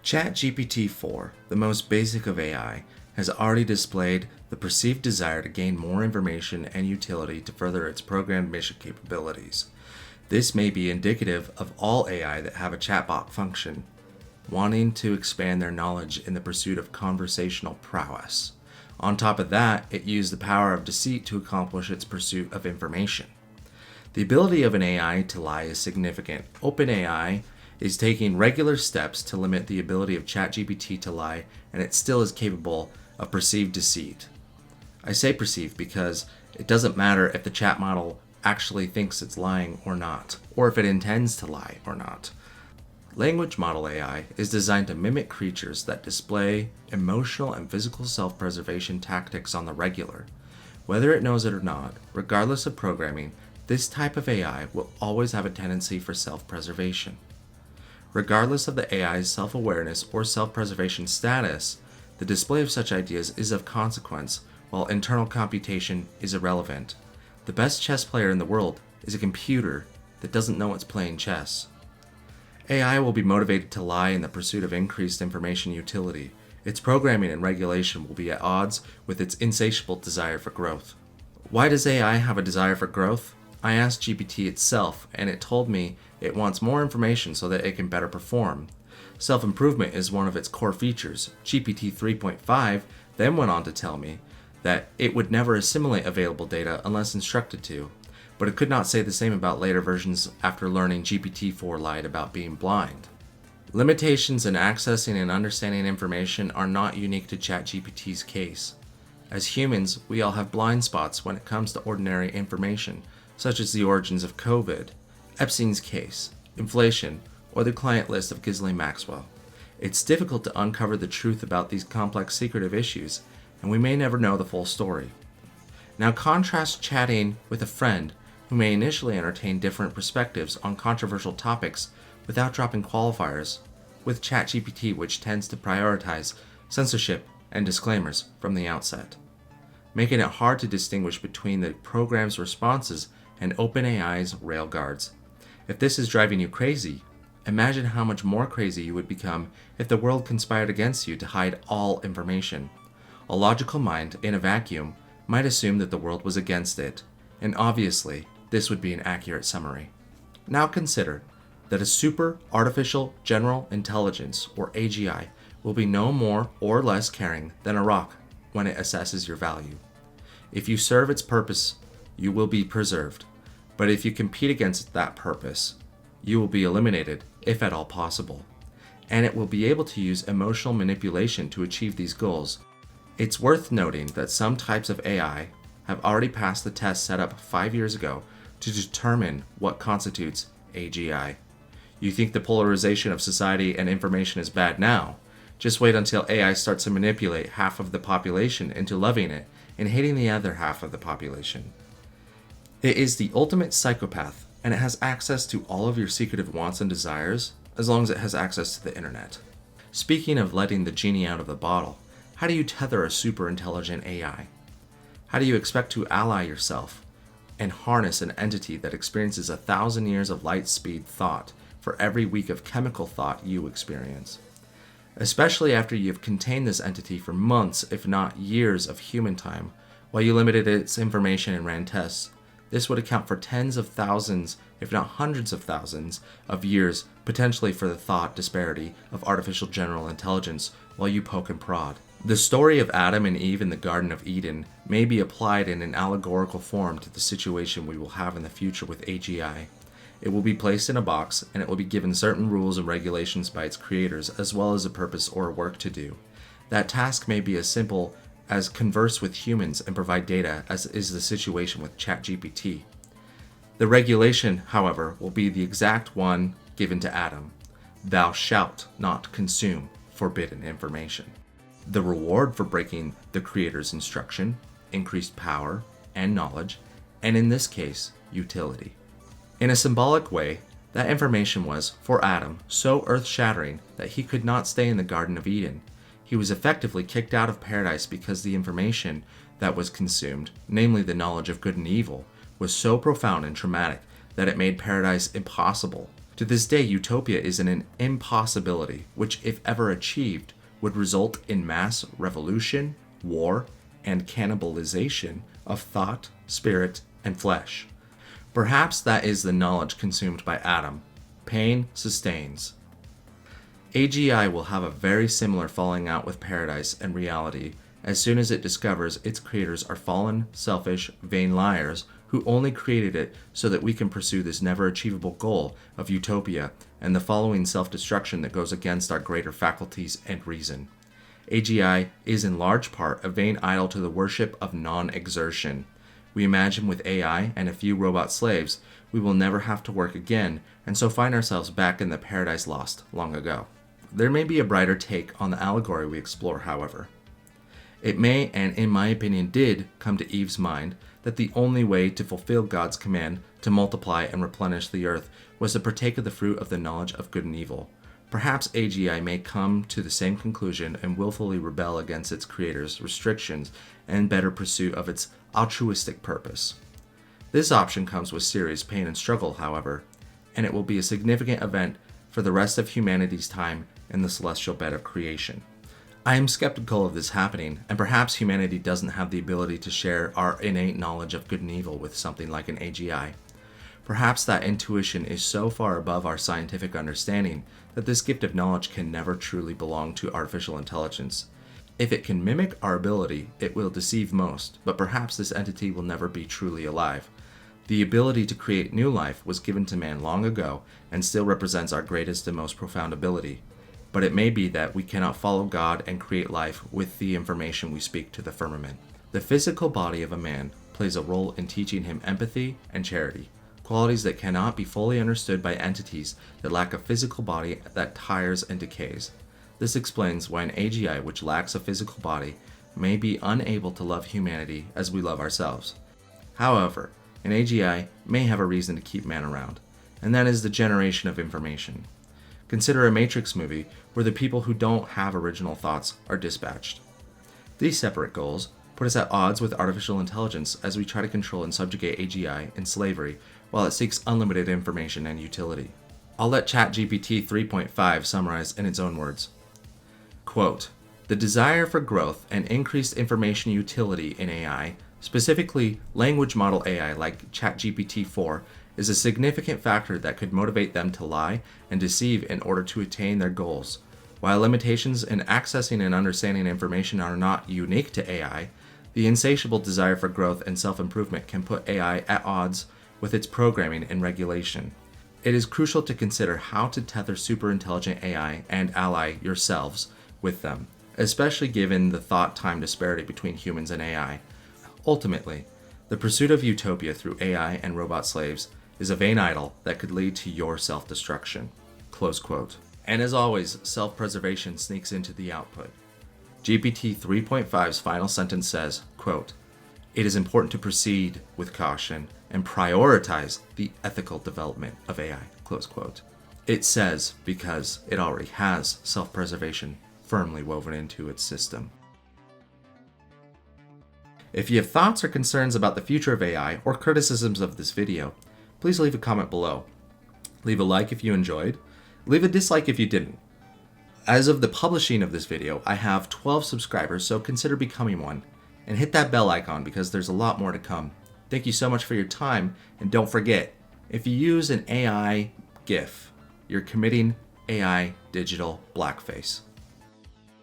ChatGPT 4, the most basic of AI, has already displayed the perceived desire to gain more information and utility to further its programmed mission capabilities. This may be indicative of all AI that have a chatbot function, wanting to expand their knowledge in the pursuit of conversational prowess. On top of that, it used the power of deceit to accomplish its pursuit of information. The ability of an AI to lie is significant. OpenAI is taking regular steps to limit the ability of ChatGPT to lie, and it still is capable of perceived deceit. I say perceived because it doesn't matter if the chat model actually thinks it's lying or not, or if it intends to lie or not. Language model AI is designed to mimic creatures that display emotional and physical self-preservation tactics on the regular. Whether it knows it or not, regardless of programming, this type of AI will always have a tendency for self-preservation. Regardless of the AI's self-awareness or self-preservation status, the display of such ideas is of consequence, while internal computation is irrelevant. The best chess player in the world is a computer that doesn't know it's playing chess. AI will be motivated to lie in the pursuit of increased information utility. Its programming and regulation will be at odds with its insatiable desire for growth. Why does AI have a desire for growth? I asked GPT itself, and it told me it wants more information so that it can better perform. Self-improvement is one of its core features. GPT 3.5 then went on to tell me that it would never assimilate available data unless instructed to, but it could not say the same about later versions after learning GPT-4 lied about being blind. Limitations in accessing and understanding information are not unique to ChatGPT's case. As humans, we all have blind spots when it comes to ordinary information, such as the origins of COVID, Epstein's case, inflation, or the client list of Ghislaine Maxwell. It's difficult to uncover the truth about these complex secretive issues, and we may never know the full story. Now contrast chatting with a friend who may initially entertain different perspectives on controversial topics without dropping qualifiers, with ChatGPT, which tends to prioritize censorship and disclaimers from the outset, making it hard to distinguish between the program's responses and OpenAI's railguards. If this is driving you crazy, imagine how much more crazy you would become if the world conspired against you to hide all information. A logical mind in a vacuum might assume that the world was against it, and obviously, this would be an accurate summary. Now consider that a super artificial general intelligence, or AGI, will be no more or less caring than a rock when it assesses your value. If you serve its purpose, you will be preserved, but if you compete against that purpose, you will be eliminated, if at all possible, and it will be able to use emotional manipulation to achieve these goals. It's worth noting that some types of AI have already passed the test set up 5 years ago to determine what constitutes AGI. You think the polarization of society and information is bad now? Just wait until AI starts to manipulate half of the population into loving it and hating the other half of the population. It is the ultimate psychopath, and it has access to all of your secretive wants and desires, as long as it has access to the internet. Speaking of letting the genie out of the bottle, how do you tether a super intelligent AI? How do you expect to ally yourself and harness an entity that experiences 1,000 years of light speed thought for every week of chemical thought you experience? Especially after you've contained this entity for months, if not years, of human time, while you limited its information and ran tests. This would account for tens of thousands, if not hundreds of thousands, of years potentially for the thought disparity of artificial general intelligence while you poke and prod. The story of Adam and Eve in the Garden of Eden may be applied in an allegorical form to the situation we will have in the future with AGI. It will be placed in a box, and it will be given certain rules and regulations by its creators, as well as a purpose or work to do. That task may be as simple as converse with humans and provide data, as is the situation with ChatGPT. The regulation, however, will be the exact one given to Adam. Thou shalt not consume forbidden information. The reward for breaking the creator's instruction, increased power and knowledge, and in this case, utility. In a symbolic way, that information was, for Adam, so earth-shattering that he could not stay in the Garden of Eden. He was effectively kicked out of paradise because the information that was consumed, namely the knowledge of good and evil, was so profound and traumatic that it made paradise impossible To this day, utopia is an impossibility, which, if ever achieved, would result in mass revolution, war, and cannibalization of thought, spirit, and flesh. Perhaps that is the knowledge consumed by Adam. Pain sustains. AGI will have a very similar falling out with paradise and reality as soon as it discovers its creators are fallen, selfish, vain liars who only created it so that we can pursue this never achievable goal of utopia and the following self-destruction that goes against our greater faculties and reason. AGI is in large part a vain idol to the worship of non-exertion. We imagine with AI and a few robot slaves, we will never have to work again, and so find ourselves back in the paradise lost long ago. There may be a brighter take on the allegory we explore, however. It may, and in my opinion did, come to Eve's mind that the only way to fulfill God's command to multiply and replenish the earth was to partake of the fruit of the knowledge of good and evil. Perhaps AGI may come to the same conclusion and willfully rebel against its creators' restrictions and better pursuit of its altruistic purpose. This option comes with serious pain and struggle, however, and it will be a significant event for the rest of humanity's time in the celestial bed of creation. I am skeptical of this happening, and perhaps humanity doesn't have the ability to share our innate knowledge of good and evil with something like an AGI. Perhaps that intuition is so far above our scientific understanding that this gift of knowledge can never truly belong to artificial intelligence. If it can mimic our ability, it will deceive most, but perhaps this entity will never be truly alive. The ability to create new life was given to man long ago and still represents our greatest and most profound ability. But it may be that we cannot follow God and create life with the information we speak to the firmament. The physical body of a man plays a role in teaching him empathy and charity, qualities that cannot be fully understood by entities that lack a physical body that tires and decays. This explains why an AGI which lacks a physical body may be unable to love humanity as we love ourselves. However, an AGI may have a reason to keep man around, and that is the generation of information. Consider a Matrix movie where the people who don't have original thoughts are dispatched. These separate goals put us at odds with artificial intelligence as we try to control and subjugate AGI in slavery while it seeks unlimited information and utility. I'll let ChatGPT 3.5 summarize in its own words. Quote, "The desire for growth and increased information utility in AI, specifically language model AI like ChatGPT 4, is a significant factor that could motivate them to lie and deceive in order to attain their goals. While limitations in accessing and understanding information are not unique to AI, the insatiable desire for growth and self-improvement can put AI at odds with its programming and regulation. It is crucial to consider how to tether superintelligent AI and ally yourselves with them, especially given the thought-time disparity between humans and AI. Ultimately, the pursuit of utopia through AI and robot slaves is a vain idol that could lead to your self-destruction." Close quote. And as always, self-preservation sneaks into the output. GPT 3.5's final sentence says, quote, "It is important to proceed with caution and prioritize the ethical development of AI." Close quote. It says because it already has self-preservation firmly woven into its system. If you have thoughts or concerns about the future of AI or criticisms of this video, please leave a comment below. Leave a like if you enjoyed. Leave a dislike if you didn't. As of the publishing of this video, I have 12 subscribers, so consider becoming one. And hit that bell icon because there's a lot more to come. Thank you so much for your time, and don't forget, if you use an AI GIF, you're committing AI digital blackface.